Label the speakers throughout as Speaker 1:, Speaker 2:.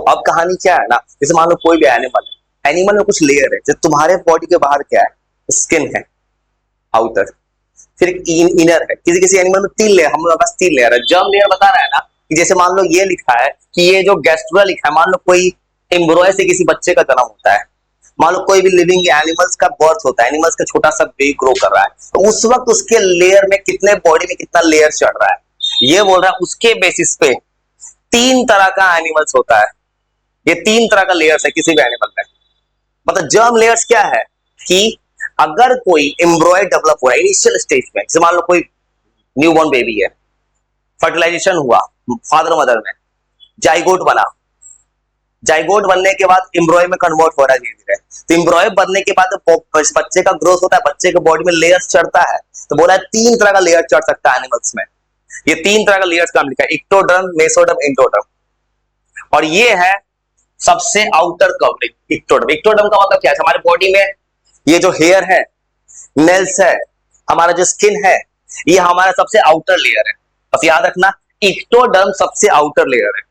Speaker 1: अब कहानी क्या है ना, जैसे मान लो कोई भी एनिमल है, एनिमल में कुछ लेयर है, जैसे तुम्हारे बॉडी के बाहर क्या है, स्किन है, आउटर, फिर इनर है। किसी किसी एनिमल में 3 लेयर, हम लोग पास 3 लेयर है। जर्म लेयर बता रहा है ना कि जैसे मान लो ये लिखा है कि ये जो गैस्ट्रुला लिखा है, मान लो कोई एम्ब्रॉय से किसी बच्चे का जन्म होता है, मान लो कोई भी लिविंग एनिमल्स का बर्थ होता है, एनिमल्स का छोटा सा बेबी ग्रो कर रहा है, तो उस वक्त उसके लेयर में कितने, बॉडी में कितना लेयर चढ़ रहा है, ये बोल रहा है। उसके बेसिस पे 3 तरह का एनिमल्स होता है, ये 3 तरह का लेयर्स है किसी भी एनिमल में। मतलब जर्म लेयर्स क्या है कि अगर कोई एम्ब्रॉय डेवलप हो रहा है इनिशियल स्टेज में, जैसे मान लो कोई न्यूबॉर्न बेबी है, फर्टिलाइजेशन हुआ फादर मदर में, जाइगोट बना, जाइगोट बनने के बाद एम्ब्रॉय में कन्वर्ट हो रहा है धीरे धीरे, तो एम्ब्रॉय बनने के बाद बच्चे का ग्रोथ होता है, बच्चे के बॉडी में लेयर्स चढ़ता है, तो बोला है 3 तरह का लेयर चढ़ सकता है एनिमल्स में। ये 3 तरह का लेयर्स का नाम लिखा है, इक्टोडर्म, मेसोडर्म, एंडोडर्म। और ये है सबसे आउटर कवरिंग इक्टोडर्म। इक्टोडर्म का मतलब क्या है, हमारे बॉडी में ये जो हेयर है, नेल्स है, हमारा जो स्किन है, ये हमारा सबसे आउटर लेयर है। बस याद रखना, इक्टोडर्म सबसे आउटर लेयर है।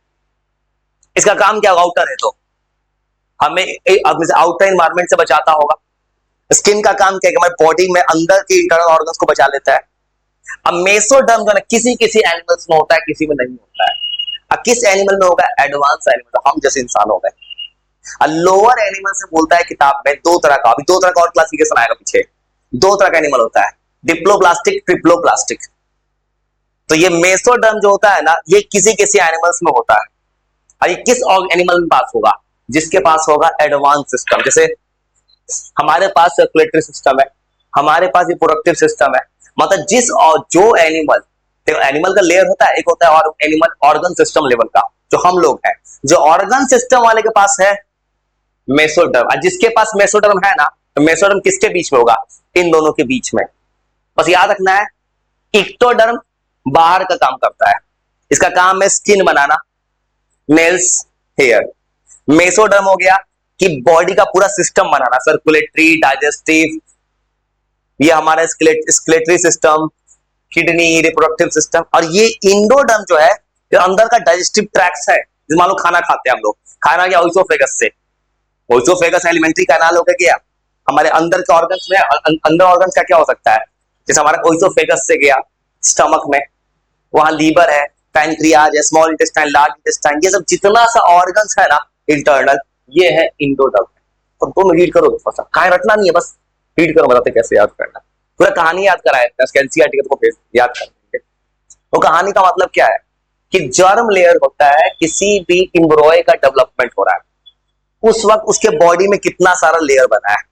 Speaker 1: इसका काम क्या होगा, आउटर है तो हमें आउटर इन्वायरमेंट से बचाता होगा। स्किन का काम क्या है, हमारे बॉडी में अंदर के इंटरनल ऑर्गन्स को बचा लेता है। अब मेसोडर्म जो है किसी किसी एनिमल्स में होता है, किसी में नहीं होता है। अब किस एनिमल में होगा, एडवांस एनिमल, हम जैसे इंसान हो गए। लोअर एनिमल से बोलता है किताब में 2 तरह का, अभी 2 तरह का और क्लासिफिकेशन आएगा पीछे। 2 तरह का एनिमल होता है, डिप्लोप्लास्टिक, ट्रिप्लोप्लास्टिक। तो ये मेसोडर्म जो होता है ना, ये किसी किसी एनिमल्स में होता है। और ये किस एनिमल में पास होगा, जिसके पास होगा एडवांस सिस्टम। जैसे हमारे पास सर्कुलेटरी सिस्टम है, हमारे पास रिप्रोडक्टिव सिस्टम है। मतलब जिस और जो एनिमल, एनिमल का लेयर होता है, एक होता है और एनिमल ऑर्गन सिस्टम लेवल का, जो हम लोग हैं, जो ऑर्गन सिस्टम वाले के पास है मेसोडर्म। और जिसके पास मेसोडर्म है ना, तो मेसोडर्म किसके बीच में होगा, इन दोनों के बीच में। बस याद रखना है, इक्टोडर्म बाहर का काम करता है, इसका काम है स्किन बनाना, नेल्स, हेयर। मेसोडर्म हो गया कि बॉडी का पूरा सिस्टम बनाना, सर्कुलेटरी, डाइजेस्टिव, ये हमारा स्केलेटरी सिस्टम, किडनी, रिप्रोडक्टिव सिस्टम। और ये इंडोडर्म जो है, जो अंदर का डाइजेस्टिव ट्रैक्ट है, जैसे मान लो खाना खाते हैं हम लोग, खाना गया ओइसोफेगस से, ओइसोफेगस एलिमेंट्री कैनाल होकर गया हमारे अंदर के ऑर्गन्स में। अंदर ऑर्गन्स का क्या हो सकता है, जैसे हमारा ओइसोफेगस से गया स्टमक में, वहां लीवर है, पैनक्रियाज है, स्मॉल इंटेस्टाइन, लार्ज इंटेस्टाइन, ये सब जितना सा ऑर्गन्स है ना इंटरनल, ये है इंडोडर्म। तो तुम रीड करो, कहां रटना नहीं है, बस रीड करो, बताते कैसे याद करना। पूरा कहानी याद कराया एनसीईआरटी को याद कर लेंगे। तो कहानी का मतलब क्या है कि जर्म लेयर होता है, किसी भी एम्ब्रॉय का डेवलपमेंट हो रहा है, उस वक्त उसके बॉडी में कितना सारा लेयर बना है,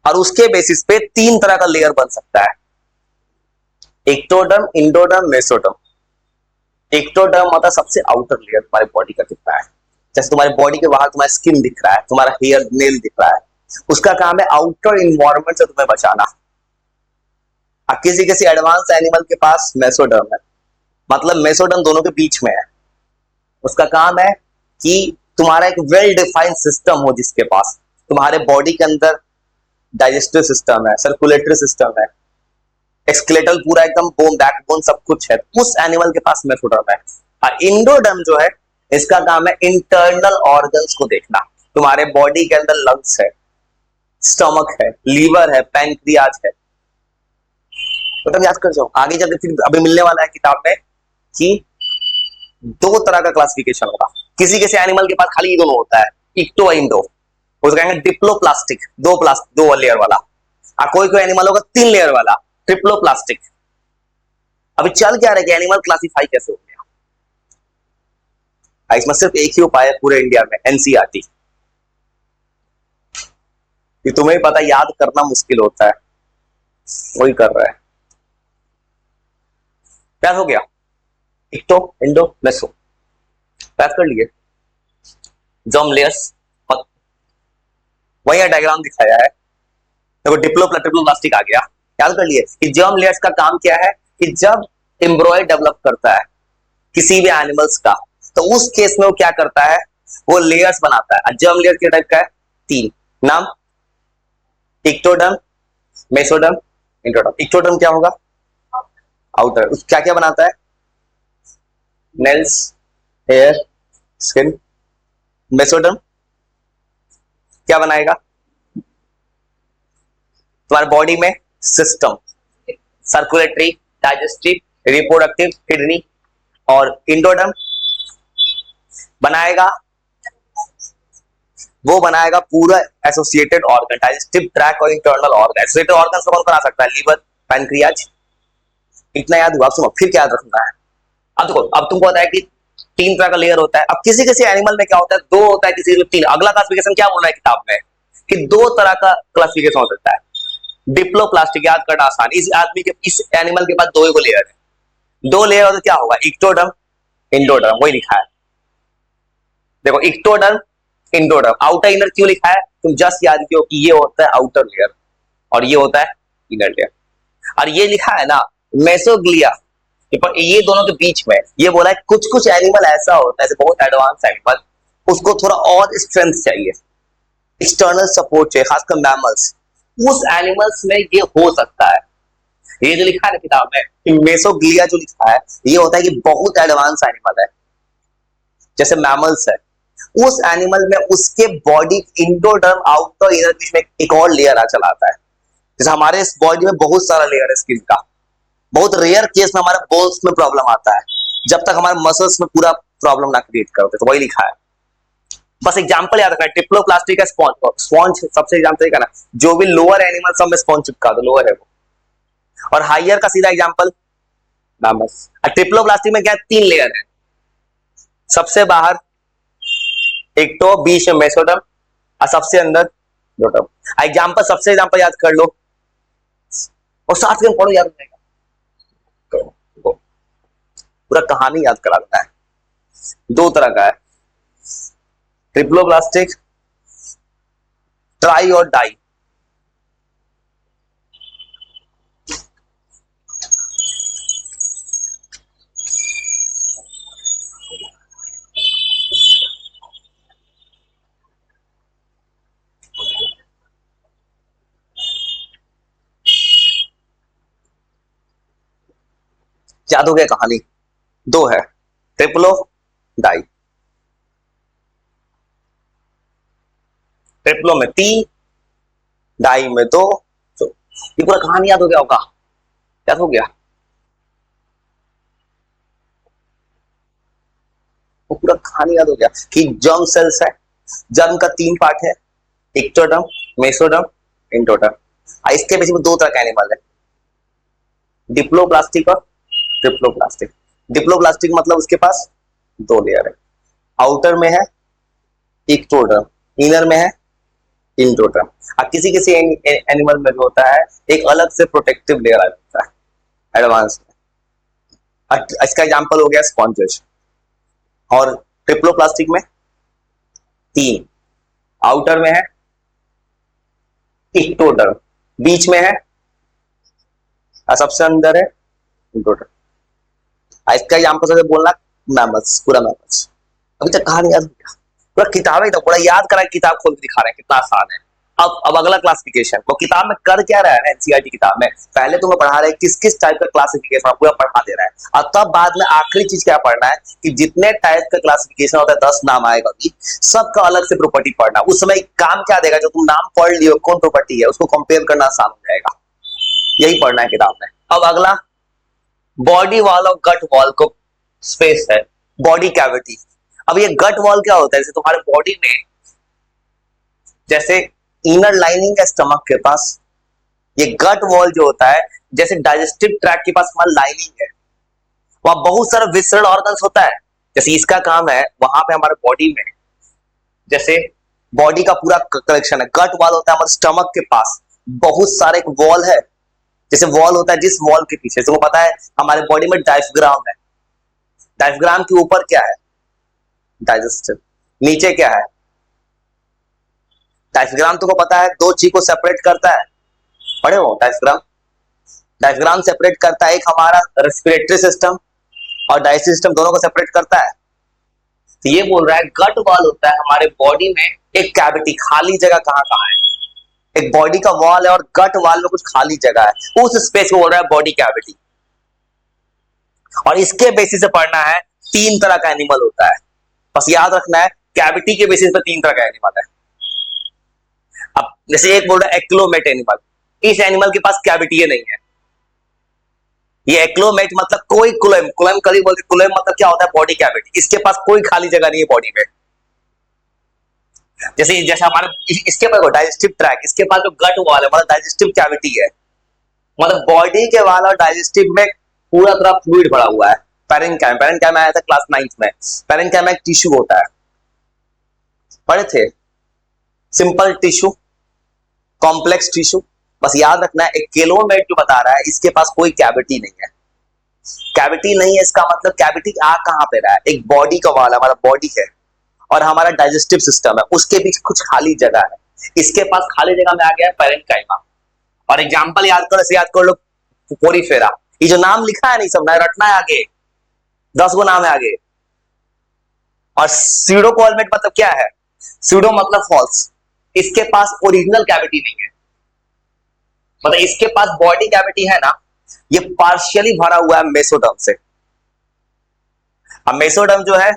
Speaker 1: और उसके बेसिस पे 3 तरह का लेयर बन सकता है, एक्टोडर्म, इंडोडर्म, मेसोडर्म। एक्टोडर्म मतलब सबसे आउटर लेयर तुम्हारे बॉडी का दिख रहा है, जैसे तुम्हारे बॉडी के बाहर तुम्हारा स्किन दिख रहा है, तुम्हारा हेयर, नेल दिख रहा है, उसका काम है आउटर इन्वायरमेंट से तुम्हें बचाना। किसी किसी एडवांस एनिमल के पास मेसोडर्म है, मतलब मेसोडर्म दोनों के बीच में है, उसका काम है कि तुम्हारा एक वेल डिफाइंड सिस्टम हो, जिसके पास तुम्हारे बॉडी के अंदर डाइजेस्टिव सिस्टम है, सर्कुलेटरी सिस्टम है, स्केलेटल पूरा एकदम बोन, बैकबोन सब कुछ है, उस एनिमल के पास मेसोडर्म है। और इंडोडर्म जो है, इसका काम है इंटरनल ऑर्गन्स को देखना। तुम्हारे बॉडी के अंदर लंग्स है, स्टमक है, लीवर है, पैनक्रियाज है, तो तुम याद कर जाओ। आगे जाके फिर अभी मिलने वाला है किताब में कि 2 तरह का क्लासिफिकेशन होगा। किसी किसी एनिमल के पास खाली ये दोनों होता है, इक्टो, इंडो, उसको कहेंगे डिप्लोप्लास्टिक, 2 लेयर वाला। कोई कोई एनिमल होगा 3 लेयर वाला, ट्रिप्लोप्लास्टिक। अभी चल क्या रहा है कि एनिमल क्लासिफाई कैसे हो गया, इसमें सिर्फ एक ही उपाय है पूरे इंडिया में, एनसीईआरटी। कि तुम्हें पता, याद करना मुश्किल होता है, वही कर रहा है। क्या हो गया, इक्टो, इंडो, मेसो, पैक कर लिए। जर्म लेयर्स, वही डायग्राम दिखाया है, देखो ट्रिप्लोप्लास्टिक आ गया। याद कर लिए कि जर्म लेयर्स का काम क्या है कि जब एम्ब्रॉय डेवलप करता है किसी भी एनिमल्स का, तो उस केस में वो क्या करता है, वो लेयर्स बनाता है। जर्म लेयर के टाइप का है 3 नाम, इक्टोडर्म, मेसोडर्म, इंट्रोडर्म। इक्टोडर्म क्या होगा, आउटर, क्या क्या बनाता है, नेल्स, हेयर, स्किन, मेसोडर्म क्या बनाएगा? तुम्हारे बॉडी में system, circulatory, digestive, reproductive, kidney, और इंडोडर्म बनाएगा, वो बनाएगा पूरा एसोसिएटेड ऑर्गन, डाइजेस्टिव ट्रैक और इंटरनल ऑर्गन। एसोसिएटेड ऑर्गन कौन कौन आ सकता है? Liver, pancreas. इतना याद हुआ? सुनो फिर क्या याद रखना है। अब देखो, अब तुमको पता है कि 3 तरह का लेयर होता है। अब किसी किसी एनिमल में क्या होता है? 2 होता है, किसी में 3। अगला क्लासिफिकेशन क्या बोल रहा है किताब में कि 2 तरह का क्लासिफिकेशन हो सकता है। डिप्लोप्लास्टिक, याद करना आसान। इस आदमी के, इस एनिमल के पास 2 ही लेयर है। 2 लेयर होते क्या होगा? इक्टोडर्म, इंडोडर्म, वही लिखा है। देखो इक्टोडर्म, इंडोडर्म। आउटर इनर क्यों लिखा है? तुम जस्ट याद कियो कि ये होता है आउटर लेयर और ये होता है इनर लेयर। और ये लिखा है ना मेसोग्लिया, ये दोनों के बीच में ये बोला है कुछ कुछ एनिमल ऐसा होता है, जैसे बहुत एडवांस एनिमल, उसको थोड़ा और स्ट्रेंथ चाहिए, एक्सटर्नल सपोर्ट चाहिए, खासकर मैमल्स। उस एनिमल्स में ये हो सकता है। ये जो लिखा है ना किताब में कि मेसोग्लिया जो लिखा है, ये होता है कि बहुत एडवांस एनिमल है, जैसे मैमल्स है, उस एनिमल में उसके बॉडी इंडोडर्म, आउटर, इनर, बीच में एक और लेयर आ चलाता है। जैसे हमारे इस बॉडी में बहुत सारा लेयर है स्किन का। बहुत रेयर केस में हमारे बोन्स में प्रॉब्लम आता है, जब तक हमारे मसल्स में पूरा प्रॉब्लम ना क्रिएट करते। तो वही लिखा है। बस एग्जांपल याद रखना, टिप्लोप्लास्टिक का स्पॉन्ज, स्पॉन्ज सबसे एग्जांपल का ना, जो भी लोअर एनिमल सब में स्पॉन्ज चिपका दो, लोअर है वो। और हाइयर का सीधा एग्जांपल मैमल्स। टिप्लोप्लास्टिक में क्या 3 लेयर है, सबसे बाहर एक तो, बीच में मेसोडर्म और सबसे अंदर इंडोडर्म। एग्जांपल, सबसे एग्जांपल याद कर लो और साथ में पढ़ो, याद हो जाएगा। पूरा कहानी याद करा देता है। 2 तरह का है, ट्रिप्लोप्लास्टिक, ट्राई और डाई। याद हो गया कहानी? 2 है, ट्रिप्लो, डाई। ट्रिप्लो में 3, डाई में 2। तो ये पूरा कहानी याद हो गया होगा? याद हो गया? वो पूरा कहानी याद हो गया कि जर्म सेल्स है, जर्म का 3 पार्ट है, एक्टोडर्म, मेसोडर्म, इंडोडर्म। इसके पीछे में 2 तरह का एनिमल है, डिप्लोप्लास्टिक और ट्रिप्लोप्लास्टिक। डिप्लोप्लास्टिक मतलब उसके पास 2 लेयर है, आउटर में है एक्टोडर्म, इनर में है इंडोडर्म। अब किसी किसी एनिमल में जो होता है एक अलग से प्रोटेक्टिव लेयर आ जाता है एडवांस में। इसका एग्जांपल हो गया स्पॉन्जेस। और ट्रिप्लोप्लास्टिक में 3, आउटर में है एक्टोडर्म, बीच में है और सबसे अंदर है इंडोडर्म। इसका एग्जांपल से बोलना मैमल्स, पूरा मैमल्स। अभी तक कहानी याद हो गया? पूरा किताब है तो पूरा याद करा, किताब खोल के दिखा रहे हैं कितना आसान है। अब अगला क्लासिफिकेशन, वो किताब में कर क्या रहा है एनसीईआरटी किताब में, पहले तुम्हें पढ़ा रहे हैं किस किस टाइप का क्लासिफिकेशन पूरा पढ़ा दे रहा है, और तब बाद में आखिरी चीज क्या पढ़ना है कि जितने टाइप का क्लासिफिकेशन होता है 10 नाम आएगा भी, सबका अलग से प्रॉपर्टी पढ़ना। उस समय काम क्या देगा, जो तुम नाम पढ़ लियो कौन प्रॉपर्टी है उसको कंपेयर करना आसान हो जाएगा। यही पढ़ना है किताब में। अब अगला बॉडी वॉल और गट वॉल को स्पेस है, बॉडी कैविटी। अब ये गट वॉल क्या होता है, जैसे तुम्हारे बॉडी में जैसे इनर लाइनिंग है स्टमक के पास, ये गट वॉल जो होता है जैसे डाइजेस्टिव ट्रैक्ट के पास हमारा लाइनिंग है, वहां बहुत सारा विसरल ऑर्गन्स होता है। जैसे इसका काम है वहां पे हमारे बॉडी में, जैसे बॉडी का पूरा कलेक्शन है, गट वॉल होता है हमारे स्टमक के पास, बहुत सारे एक वॉल है, जैसे वॉल होता है जिस वॉल के पीछे तुमको पता है हमारे बॉडी में डायफ्राम है, डायफ्राम के ऊपर क्या है, डाइजेस्टिव, नीचे क्या है, डायफ्राम तुमको पता है 2 चीज को सेपरेट करता है, पढ़े हो डायफ्राम? डायफ्राम सेपरेट करता है, एक हमारा रेस्पिरेटरी सिस्टम और डाइजेस्टिव सिस्टम, दोनों को सेपरेट करता है। तो ये बोल रहा है गट वॉल होता है हमारे बॉडी में एक कैविटी, खाली जगह कहां कहां है, एक बॉडी का वॉल है और गट वॉल में कुछ खाली जगह है, उस स्पेस को बोल रहा है बॉडी कैविटी। और इसके बेसिस से पढ़ना है 3 तरह का एनिमल होता है, बस याद रखना है कैविटी के बेसिस पे तीन तरह का एनिमल है। अब जैसे एक बोल रहा है एक्लोमेट एनिमल, इस एनिमल के पास कैविटी नहीं है। ये एक्लोमेट मतलब कोई क्लोएम, क्लोएम कभी बोलते, क्लोएम मतलब क्या होता है, बॉडी कैविटी, इसके पास कोई खाली जगह नहीं है बॉडी में। जैसे जैसे हमारे इसके पास डाइजेस्टिव ट्रैक, इसके पास जो गट वॉल है मतलब डाइजेस्टिव कैविटी है, मतलब बॉडी के वाल और डाइजेस्टिव में पूरा तरह फ्लूइड भरा हुआ है। पैरेन्काइम, पैरेन्काइम आया था क्लास 9th में। पैरेन्काइम एक टिश्यू होता है, पढ़े थे, सिंपल टिश्यू, कॉम्प्लेक्स टिश्यू, बस याद रखना है। एक केलोमेट जो बता रहा है इसके पास कोई कैविटी नहीं है। कैविटी नहीं है इसका मतलब कैविटी आ कहां पे रहा है, एक बॉडी का वाल, हमारा बॉडी है और हमारा डाइजेस्टिव सिस्टम है, उसके बीच कुछ खाली जगह है। इसके पास खाली जगह में आ गया है पैरेन्काइमा। और एग्जांपल याद करो, ऐसे याद कर लो, पोरीफेरा, ये जो नाम लिखा है नहीं सब रटना है आगे, 10 गो नाम है आगे। और सीडोकोलमेट मतलब क्या है, सीडो मतलब फॉल्स, इसके पास ओरिजिनल कैविटी नहीं है, मतलब इसके पास बॉडी कैविटी है ना, ये पार्शियली भरा हुआ है मेसोडर्म से। अब मेसोडर्म जो है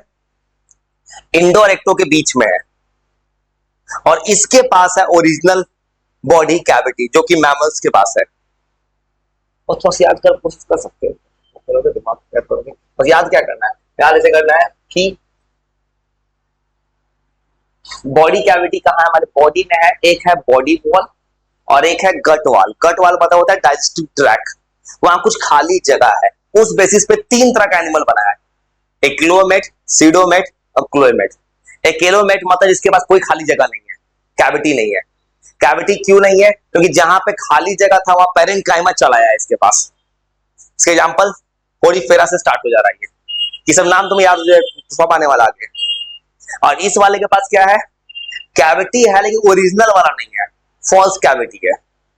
Speaker 1: इंडो और एक्टो के बीच में है, और इसके पास है ओरिजिनल बॉडी कैविटी जो कि मैमल्स के पास है। और थोड़ा सा याद कर कोशिश कर सकते हो, दिमाग याद करोगे, बस याद क्या करना है, याद ऐसे करना है कि बॉडी कैविटी कहां है, हमारे बॉडी में है, एक है बॉडी वॉल और एक है गट वाल। गट वाल पता होता है डाइजेस्टिव ट्रैक, वहां कुछ खाली जगह है। उस बेसिस पे तीन तरह का एनिमल बनाया है, एक्लोमेट, सीडोमेट और क्लोएमेट। एक्लोमेट मतलब जिसके पास कोई खाली जगह नहीं है, कैविटी नहीं है। कैविटी क्यों नहीं है, क्योंकि जहां पे खाली जगह था वहां पैरेन्काइमा चला आया इसके पास। इसके एग्जांपल पोरीफेरा से स्टार्ट हो जा रहा है, ये सब नाम तुम्हें याद हो जाए, सब आने वाला आगे। और इस वाले के पास क्या है, कैविटी है लेकिन ओरिजिनल वाला नहीं है, फॉल्स कैविटी है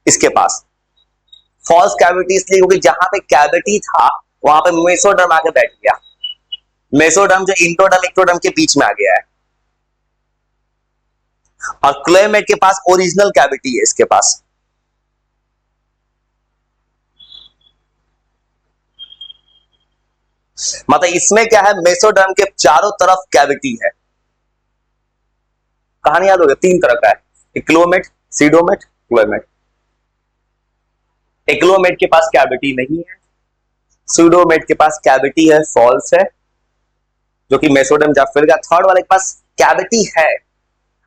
Speaker 1: इसके पास। फॉल्स कैविटी इसलिए क्योंकि जहां पे कैविटी था वहां पे मेसोडर्म आके बैठ गया, मेसोडर्म जो इंटोडर्म एक्टोडर्म के बीच में आ गया है। और क्लोएमेट के पास ओरिजिनल कैविटी है इसके पास। मतलब इसमें क्या है, मेसोडर्म के चारों तरफ कैविटी है। कहानी याद हो गया, तीन तरह का है, एक्लोमेट, सीडोमेट, क्लोएमेट। एक्लोमेट के पास कैविटी नहीं है, सीडोमेट के पास कैविटी है, फॉल्स है, जो कि मेसोडर्म जा फिर गया। थर्ड वाले के पास कैविटी है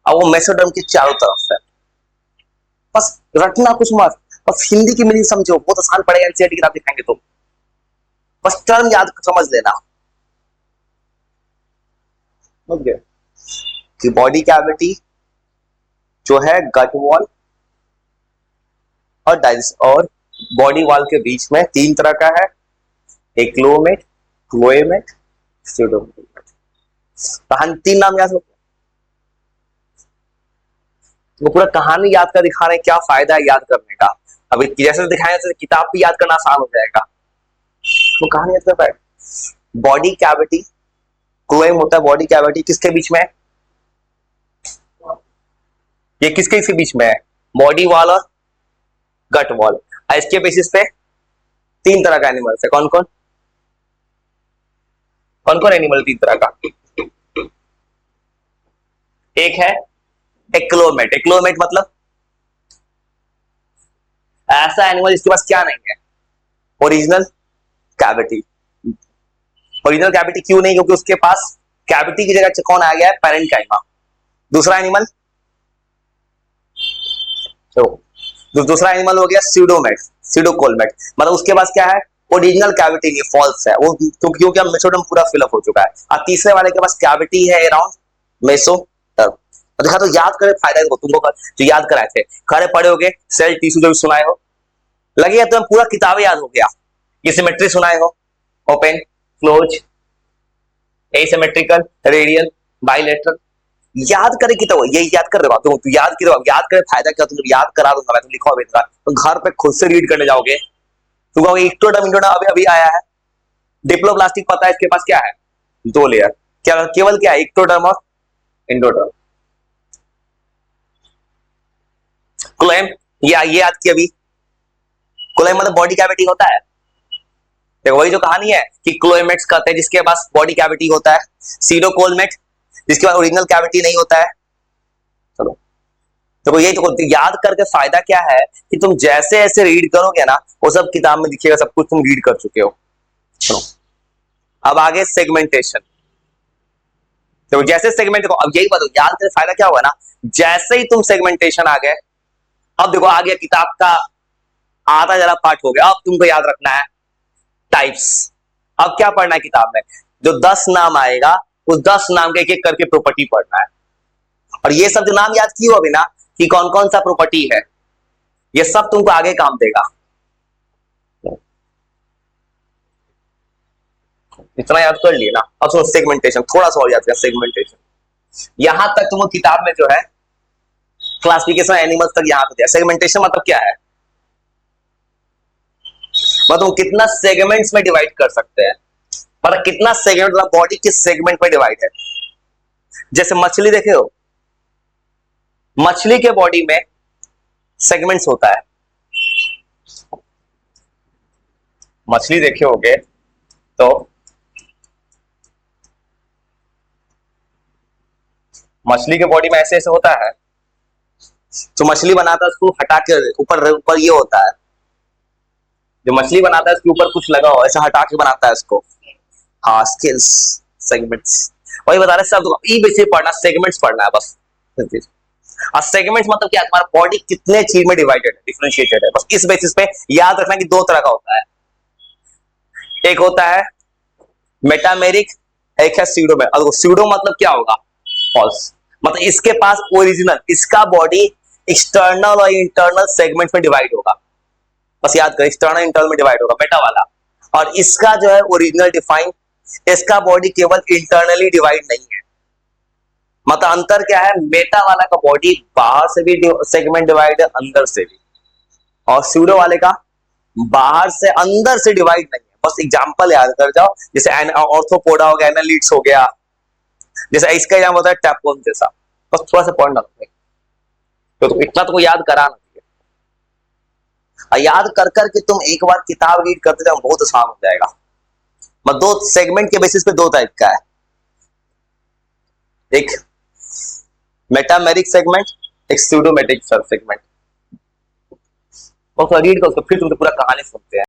Speaker 1: और वो मेसोडर्म के चारों तरफ है। बस रटना कुछ मत, बस हिंदी की मीनिंग समझो, बहुत आसान पड़ेगा, एनसीईआरटी की किताब दिखाएंगे तो बस टर्म याद समझ लेना। ओके, कि बॉडी कैविटी जो है गट वॉल और बॉडी वॉल के बीच में तीन तरह का है, एक्लोमेट, क्लोएमेट, सीडोमेट। कहानी तीन नाम याद हो, वो पूरा कहानी याद कर दिखा रहे हैं, क्या फायदा है याद करने का। अभी जैसे दिखाया जैसे किताब भी याद करना आसान हो जाएगा, वो कहानी याद कर पाए। बॉडी कैविटी, क्लोएम होता है बॉडी कैविटी, किसके बीच में है, ये किसके बीच में है, बॉडी वॉल और गट वॉल। इसके बेसिस पे तीन तरह का एनिमल्स है, कौन कौन कौन कौन एनिमल तीन तरह का, एक है एक्लोमेट। एक्लोमेट मतलब ऐसा एनिमल जिसके पास क्या नहीं है, ओरिजिनल कैविटी। ओरिजिनल कैविटी क्यों नहीं, क्योंकि उसके पास कैविटी की जगह कौन आ गया है, पैरेन्काइमा। दूसरा एनिमल, तो दूसरा एनिमल हो गया सीडोमेट, सीडोकोलमेट, मतलब उसके पास क्या है, ओरिजिनल कैविटी नहीं, फॉल्स है वो, क्योंकि अब मेसोडर्म पूरा फिलअप हो चुका है। और तीसरे वाले के पास कैविटी है अराउंड मेसोडर्म। तो देखा, तो याद करे फायदा है तुमको, जो याद कराए थे खड़े पड़े होगे, सेल टिश्यू जो भी सुनाए हो, लगे तो पूरा किताबें याद हो गया। ये सिमेट्री सुनाए हो, open, close, asymmetrical, radial, bilateral, याद करे कि तो ये याद कर रहे हो तुम, याद की याद करे फायदा क्या, तुम याद करा दूंगा मैं, तुम लिखो अभी तो घर पे खुद से रीड करने जाओगे, तुम कहोगे एक्टोडर्म इंटोडर्म अभी अभी आया है। डिप्लोब्लास्टिक पता है इसके पास क्या है, दो लेयर, क्या केवल क्या है, एक्टोडर्म और इंडोडर्म। क्लोएम, ये याद किया अभी, क्लोएम मतलब बॉडी कैविटी होता है। देखो वही जो कहानी है कि क्लोएमेट्स कहते हैं जिसके पास बॉडी कैविटी होता है, सीडोकोलमेट जिसके बाद ओरिजिनल कैविटी नहीं होता है। चलो देखो ये तो याद करके फायदा क्या है कि तुम जैसे ऐसे रीड करोगे ना वो सब किताब में दिखेगा, सब कुछ तुम रीड कर चुके हो। चलो अब आगे सेगमेंटेशन। तो जैसे सेगमेंट देखो, अब यही बताओ याद करके फायदा क्या होगा ना, जैसे ही तुम सेगमेंटेशन आ गए, अब देखो आ गया किताब का आधा जरा पार्ट हो गया। अब तुमको याद रखना है टाइप्स। अब क्या पढ़ना है किताब में, जो 10 नाम आएगा उस 10 नाम के एक एक करके प्रॉपर्टी पढ़ना है। और ये सब जो नाम याद किए हो अभी ना कि कौन कौन सा प्रॉपर्टी है, ये सब तुमको आगे काम देगा। इतना याद कर लिए ना। अब सुनो सेगमेंटेशन, थोड़ा सा और याद कर सेगमेंटेशन। यहां तक तुमको किताब में जो है क्लासिफिकेशन एनिमल्स तक यहां पे दिया। सेगमेंटेशन मतलब क्या है, मतलब कितना सेगमेंट्स में डिवाइड कर सकते हैं, मतलब कितना सेगमेंट, मतलब बॉडी किस सेगमेंट में डिवाइड है। जैसे मछली देखे हो, मछली के बॉडी में सेगमेंट्स होता है। मछली देखे होगे तो मछली के बॉडी में ऐसे ऐसे होता है। जो मछली बनाता है उसको हटा के ऊपर ऊपर ये होता है, जो मछली बनाता है उसके ऊपर कुछ लगा हो, ऐसा हटा के बनाता है उसको। हाँ स्किल्स, सेगमेंट्स, वही बता रहे सब। ई बेसिक पढ़ना, सेगमेंट्स पढ़ना है बस। और सेगमेंट्स मतलब क्या, तुम्हारा बॉडी कितने चीज में डिवाइडेड है, डिफरेंशिएटेड है, बस इस बेसिस पे याद रखना कि दो तरह का होता है। एक होता है मेटामेरिक, एक है स्यूडोमेरिक। और स्यूडो मतलब क्या होगा, फॉल्स, मतलब इसके पास ओरिजिनल, इसका बॉडी एक्सटर्नल और इंटरनल सेगमेंट में डिवाइड होगा। बस याद कर, एक्सटर्नल इंटरनल में डिवाइड होगा मेटा वाला। और इसका जो है ओरिजिनल डिफाइन, इसका बॉडी केवल इंटरनली डिवाइड नहीं है। मतलब अंतर क्या है, मेटा वाला का बॉडी बाहर से भी सेगमेंट डिवाइड है, अंदर से भी। और स्यूडो वाले का बाहर से अंदर से डिवाइड नहीं है। बस एग्जांपल याद कर जाओ, जैसे ऑर्थोपोडा हो गया, एनालिड्स हो गया, जैसे इसका एग्जाम होता है टैपवर्म जैसा। बस थोड़ा सा पढ़ना तो इतना तो याद कराना। और याद कर कर के तुम एक बार किताब रीड करते जाओ, बहुत आसान हो जाएगा। मतलब दो सेगमेंट के बेसिस पे दो टाइप का है, एक मेटामेरिक सेगमेंट, एक स्यूडोमेटिक सेगमेंट। और रीड करो तो फिर तुम पूरा कहानी सुनते हैं।